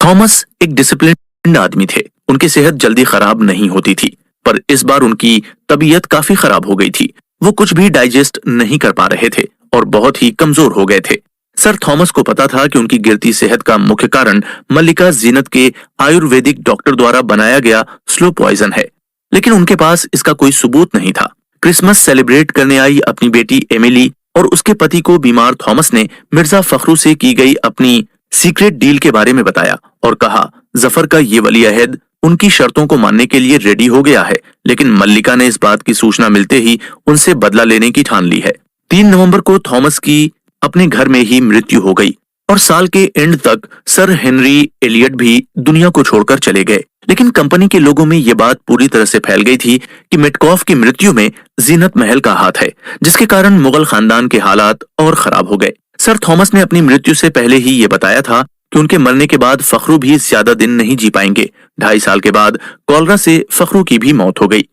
Thomas एक disciplined आदमी थे। उनकी सेहत जल्दी खराब नहीं होती थी, पर इस बार उनकी तबीयत काफी खराब हो गई थी। वो कुछ भी डाइजेस्ट नहीं कर पा रहे थे और बहुत ही कमजोर हो गए थे। सर थॉमस को पता था कि उनकी गिरती सेहत का मुख्य कारण मल्लिका जीनत के आयुर्वेदिक डॉक्टर द्वारा बनाया गया स्लो पॉइजन है, लेकिन उनके पास इसका कोई सबूत नहीं था। क्रिसमस सेलिब्रेट करने आई अपनी बेटी एमिली और उसके पति को बीमार थॉमस ने मिर्जा फखरू से की गई अपनी सीक्रेट डील के बारे में बताया और कहा जफर का ये वली अहद उनकी शर्तों को मानने के लिए रेडी हो गया है, लेकिन मल्लिका ने इस बात की सूचना मिलते ही उनसे बदला लेने की ठान ली है। 3 नवंबर को थॉमस की अपने घर में ही मृत्यु हो गई और साल के एंड तक सर हेनरी एलियट भी दुनिया को छोड़कर चले गए। लेकिन कंपनी के लोगों में यह बात पूरी तरह से फैल गई थी कि मेटकॉफ की मृत्यु में जीनत महल का हाथ है, जिसके कारण मुगल खानदान के हालात और खराब हो गए। सर थॉमस ने अपनी मृत्यु से पहले ही ये बताया था कि उनके मरने के बाद फखरू भी ज्यादा दिन नहीं जी पाएंगे। 2.5 साल के बाद कॉलरा से फखरू की भी मौत हो गई।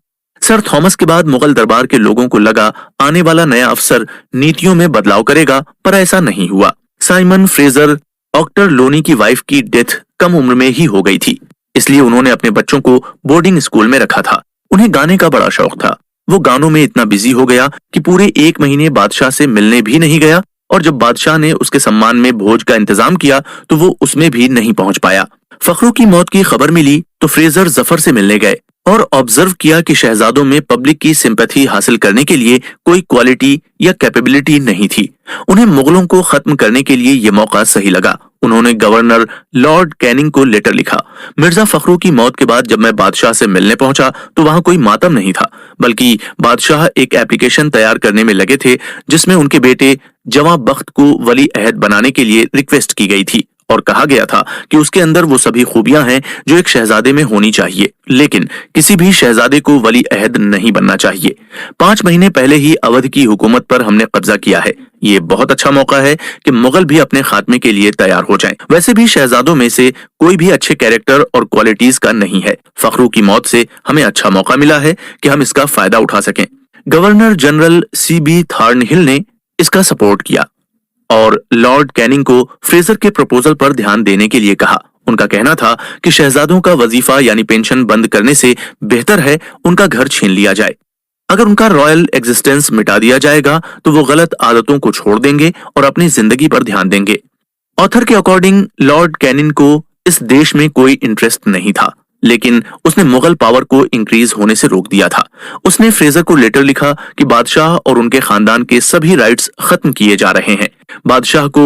सर थॉमस के बाद मुगल दरबार के लोगों को लगा आने वाला नया अफसर नीतियों में बदलाव करेगा, पर ऐसा नहीं हुआ। साइमन फ्रेजर डॉक्टर लोनी की वाइफ की डेथ कम उम्र में ही हो गई थी, इसलिए उन्होंने अपने बच्चों को बोर्डिंग स्कूल में रखा था। उन्हें गाने का बड़ा शौक था। वो गानों में इतना बिजी हो गया कि पूरे 1 महीने बादशाह से मिलने भी नहीं गया, और जब बादशाह ने उसके सम्मान में भोज का इंतजाम किया तो वो उसमें भी नहीं पहुंच पाया। फखरू की मौत की खबर मिली तो फ्रेजर जफर से मिलने गए और ऑब्जर्व किया कि शहजादों में पब्लिक की सिंपैथी हासिल करने के लिए कोई क्वालिटी या कैपेबिलिटी नहीं थी। उन्हें मुगलों को खत्म करने के लिए यह मौका सही लगा। उन्होंने गवर्नर लॉर्ड कैनिंग को लेटर लिखा। मिर्जा फखरू की मौत के बाद जब मैं बादशाह से मिलने पहुंचा तो वहां कोई मातम नहीं था, बल्कि बादशाह एक एप्लीकेशन तैयार करने में लगे थे जिसमें उनके बेटे जवां बख्त को वली अहद बनाने के लिए रिक्वेस्ट की गई थी और कहा गया था कि उसके अंदर वो सभी खूबियां हैं जो एक शहजादे में होनी चाहिए, लेकिन किसी भी शहजादे को वली अहद नहीं बनना चाहिए। 5 महीने पहले ही अवध की हुकूमत पर हमने कब्जा किया है। ये बहुत अच्छा मौका है कि मुगल भी अपने खात्मे के लिए तैयार हो जाएं। वैसे भी शहजादों में से कोई भी अच्छे कैरेक्टर और क्वालिटीज का नहीं है। फखरू की मौत से हमें अच्छा मौका मिला है कि हम इसका फायदा उठा सकें। गवर्नर जनरल CB थॉर्नहिल ने इसका सपोर्ट किया और लॉर्ड कैनिंग को फ्रेजर के प्रपोजल पर ध्यान देने के लिए कहा। उनका कहना था कि शहजादों का वजीफा यानी पेंशन बंद करने से बेहतर है उनका घर छीन लिया जाए। अगर उनका रॉयल एग्जिस्टेंस मिटा दिया जाएगा तो वो गलत आदतों को छोड़ देंगे और अपनी जिंदगी पर ध्यान देंगे। ऑथर के अकॉर्डिंग लॉर्ड कैनिंग को इस देश में कोई इंटरेस्ट नहीं था, लेकिन उसने मुगल पावर को इंक्रीज होने से रोक दिया था। उसने फ्रेजर को लेटर लिखा कि बादशाह और उनके खानदान के सभी राइट्स खत्म किए जा रहे हैं। बादशाह को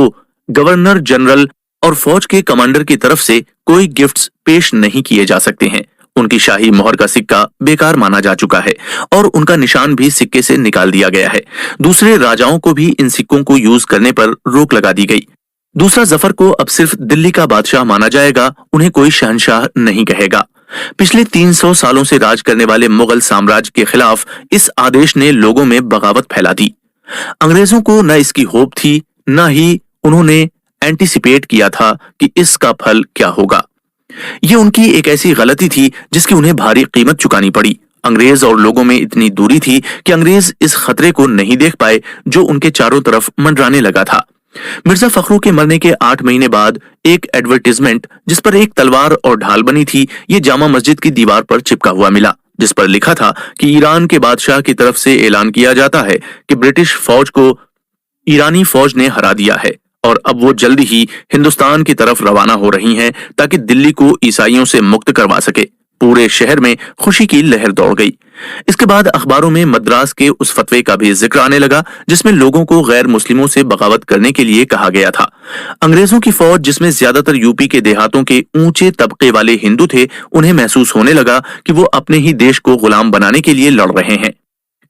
गवर्नर जनरल और फौज के कमांडर की तरफ से कोई गिफ्ट्स पेश नहीं किए जा सकते हैं। उनकी शाही मोहर का सिक्का बेकार माना जा चुका है और उनका निशान भी सिक्के से निकाल दिया गया है। दूसरे राजाओं को भी इन सिक्कों को यूज करने पर रोक लगा दी गई। दूसरा जफर को अब सिर्फ दिल्ली का बादशाह माना जाएगा, उन्हें कोई शहंशाह नहीं कहेगा। पिछले 300 सालों से राज करने वाले मुगल साम्राज्य के खिलाफ इस आदेश ने लोगों में बगावत फैला दी। अंग्रेजों को न इसकी होप थी, न ही उन्होंने एंटीसिपेट किया था कि इसका फल क्या होगा। ये उनकी एक ऐसी गलती थी जिसकी उन्हें भारी कीमत चुकानी पड़ी। अंग्रेज और लोगों में इतनी दूरी थी कि अंग्रेज इस खतरे को नहीं देख पाए जो उनके चारों तरफ मंडराने लगा था। मिर्जा फखरू के मरने के 8 महीने बाद एक एडवर्टाइजमेंट जिस पर एक तलवार और ढाल बनी थी, ये जामा मस्जिद की दीवार पर चिपका हुआ मिला, जिस पर लिखा था कि ईरान के बादशाह की तरफ से ऐलान किया जाता है कि ब्रिटिश फौज को ईरानी फौज ने हरा दिया है और अब वो जल्दी ही हिंदुस्तान की तरफ रवाना हो रही हैं ताकि दिल्ली को ईसाइयों से मुक्त करवा सके। पूरे शहर में खुशी की लहर दौड़ गई। इसके बाद अखबारों में मद्रास के उस फतवे का भी जिक्र आने लगा जिसमें लोगों को गैर मुस्लिमों से बगावत करने के लिए कहा गया था। अंग्रेजों की फौज, जिसमें ज्यादातर यूपी के देहातों के ऊंचे तबके वाले हिंदू थे, उन्हें महसूस होने लगा कि वो अपने ही देश को गुलाम बनाने के लिए लड़ रहे हैं।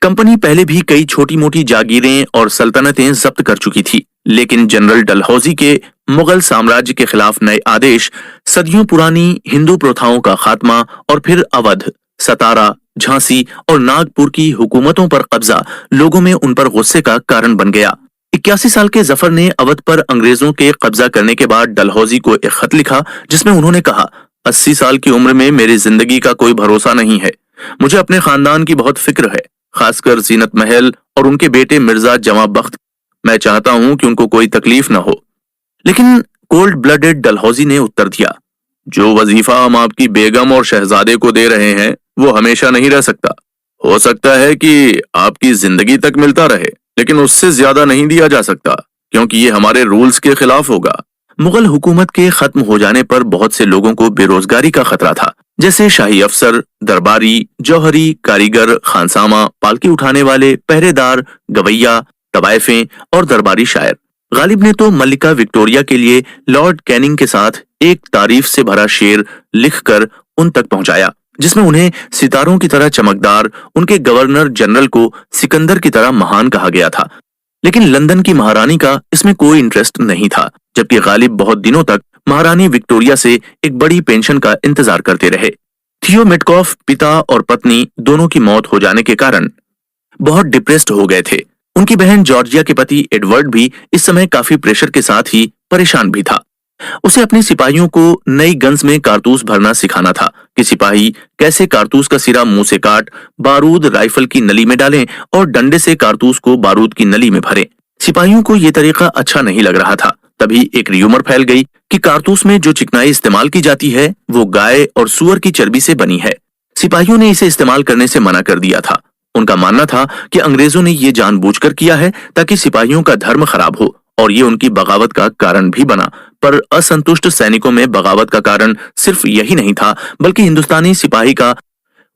कंपनी पहले भी कई छोटी मोटी जागीरें और सल्तनतें जब्त कर चुकी थी, लेकिन जनरल डलहौजी के मुगल साम्राज्य के खिलाफ नए आदेश, सदियों पुरानी हिंदू प्रथाओं का खात्मा और फिर अवध, सतारा, झांसी और नागपुर की हुकूमतों पर कब्जा लोगों में उन पर गुस्से का कारण बन गया। 81 साल के जफर ने अवध पर अंग्रेजों के कब्जा करने के बाद डलहौजी को एक खत लिखा जिसमें उन्होंने कहा, 80 साल की उम्र में मेरी जिंदगी का कोई भरोसा नहीं है। मुझे अपने खानदान की बहुत फिक्र है, खासकर जीनत महल और उनके बेटे मिर्जा जवां बख्त। मैं चाहता हूं कि उनको कोई तकलीफ न हो। लेकिन कोल्ड ब्लडेड डलहौजी ने उत्तर दिया, जो वजीफा हम आपकी बेगम और शहजादे को दे रहे हैं वो हमेशा नहीं रह सकता। हो सकता है कि आपकी जिंदगी तक मिलता रहे, लेकिन उससे ज्यादा नहीं दिया जा सकता, क्योंकि ये हमारे रूल्स के खिलाफ होगा। मुगल हुकूमत के खत्म हो जाने पर बहुत से लोगों को बेरोजगारी का खतरा था, जैसे शाही अफसर, दरबारी, जौहरी, कारीगर, खानसामा, पालकी उठाने वाले, पहरेदार, गवैया, तवायफें और दरबारी शायर। गालिब ने तो मल्लिका विक्टोरिया के लिए लॉर्ड कैनिंग के साथ एक तारीफ से भरा शेर लिखकर उन तक पहुंचाया, जिसमें उन्हें सितारों की तरह चमकदार, उनके गवर्नर जनरल को सिकंदर की तरह महान कहा गया था। लेकिन लंदन की महारानी का इसमें कोई इंटरेस्ट नहीं था, जबकि गालिब बहुत दिनों तक महारानी विक्टोरिया से एक बड़ी पेंशन का इंतजार करते रहे। थियो मिटकॉफ पिता और पत्नी दोनों की मौत हो जाने के कारण बहुत डिप्रेस्ड हो गए थे। उनकी बहन जॉर्जिया के पति एडवर्ड भी इस समय काफी प्रेशर के साथ ही परेशान भी था। उसे अपने सिपाहियों को नई गन्स में कारतूस भरना सिखाना था कि सिपाही कैसे कारतूस का सिरा मुंह से काट बारूद राइफल की नली में डालें और डंडे से कारतूस को बारूद की नली में भरें। सिपाहियों को यह तरीका अच्छा नहीं लग रहा था। तभी एक र्यूमर फैल गई कि कारतूस में जो चिकनाई इस्तेमाल की जाती है वो गाय और सुअर की चर्बी से बनी है। सिपाहियों ने इसे इस्तेमाल करने से मना कर दिया था। उनका मानना था कि अंग्रेजों ने ये जानबूझकर किया है ताकि सिपाहियों का धर्म खराब हो, और ये उनकी बगावत का कारण भी बना। पर असंतुष्ट सैनिकों में बगावत का कारण सिर्फ यही नहीं था, बल्कि हिंदुस्तानी सिपाही का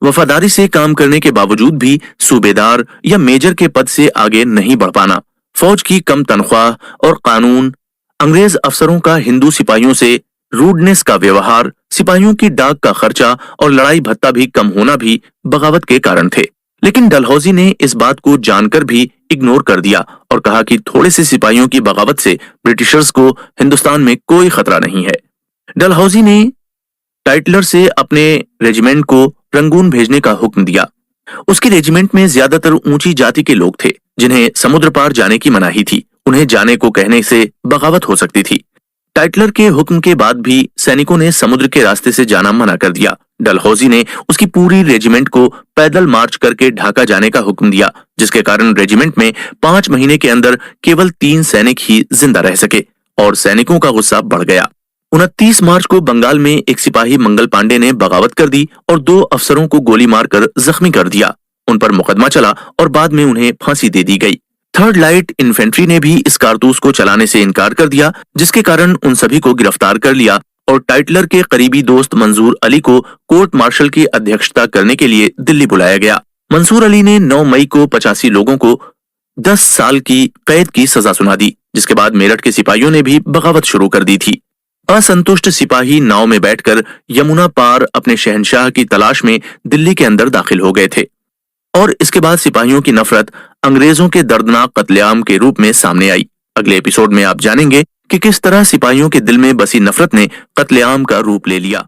वफादारी से काम करने के बावजूद भी सूबेदार या मेजर के पद से आगे नहीं बढ़ पाना, फौज की कम तनख्वाह और कानून, अंग्रेज अफसरों का हिंदू सिपाहियों से रूडनेस का व्यवहार, सिपाहियों की डाक का खर्चा और लड़ाई भत्ता भी कम होना भी बगावत के कारण थे। लेकिन डलहौजी ने इस बात को जानकर भी इग्नोर कर दिया और कहा कि थोड़े से सिपाहियों की बगावत से ब्रिटिशर्स को हिंदुस्तान में कोई खतरा नहीं है। डलहौजी ने टाइटलर से अपने रेजिमेंट को रंगून भेजने का हुक्म दिया। उसके रेजिमेंट में ज्यादातर ऊंची जाति के लोग थे, जिन्हें समुद्र पार जाने की मनाही थी। उन्हें जाने को कहने से बगावत हो सकती थी। टाइटलर के हुक्म के बाद भी सैनिकों ने समुद्र के रास्ते से जाना मना कर दिया। डलहौजी ने उसकी पूरी रेजिमेंट को पैदल मार्च करके ढाका जाने का हुक्म दिया, जिसके कारण रेजिमेंट में 5 महीने के अंदर केवल 3 सैनिक ही जिंदा रह सके और सैनिकों का गुस्सा बढ़ गया। 29 मार्च को बंगाल में एक सिपाही मंगल पांडे ने बगावत कर दी और 2 अफसरों को गोली मारकर जख्मी कर दिया। उन पर मुकदमा चला और बाद में उन्हें फांसी दे दी गई। थर्ड लाइट इन्फेंट्री ने भी इस कारतूस को चलाने से इनकार कर दिया, जिसके कारण उन सभी को गिरफ्तार कर लिया और टाइटलर के करीबी दोस्त मंसूर अली को कोर्ट मार्शल की अध्यक्षता करने के लिए दिल्ली बुलाया गया। मंसूर अली ने 9 मई को 85 लोगों को 10 साल की कैद की सजा सुना दी, जिसके बाद मेरठ के सिपाहियों ने भी बगावत शुरू कर दी थी। असंतुष्ट सिपाही नाव में बैठकर यमुना पार अपने शहंशाह की तलाश में दिल्ली के अंदर दाखिल हो गए थे और इसके बाद सिपाहियों की नफरत अंग्रेजों के दर्दनाक कत्लेआम के रूप में सामने आई। अगले एपिसोड में आप जानेंगे कि किस तरह सिपाहियों के दिल में बसी नफरत ने कत्लेआम का रूप ले लिया।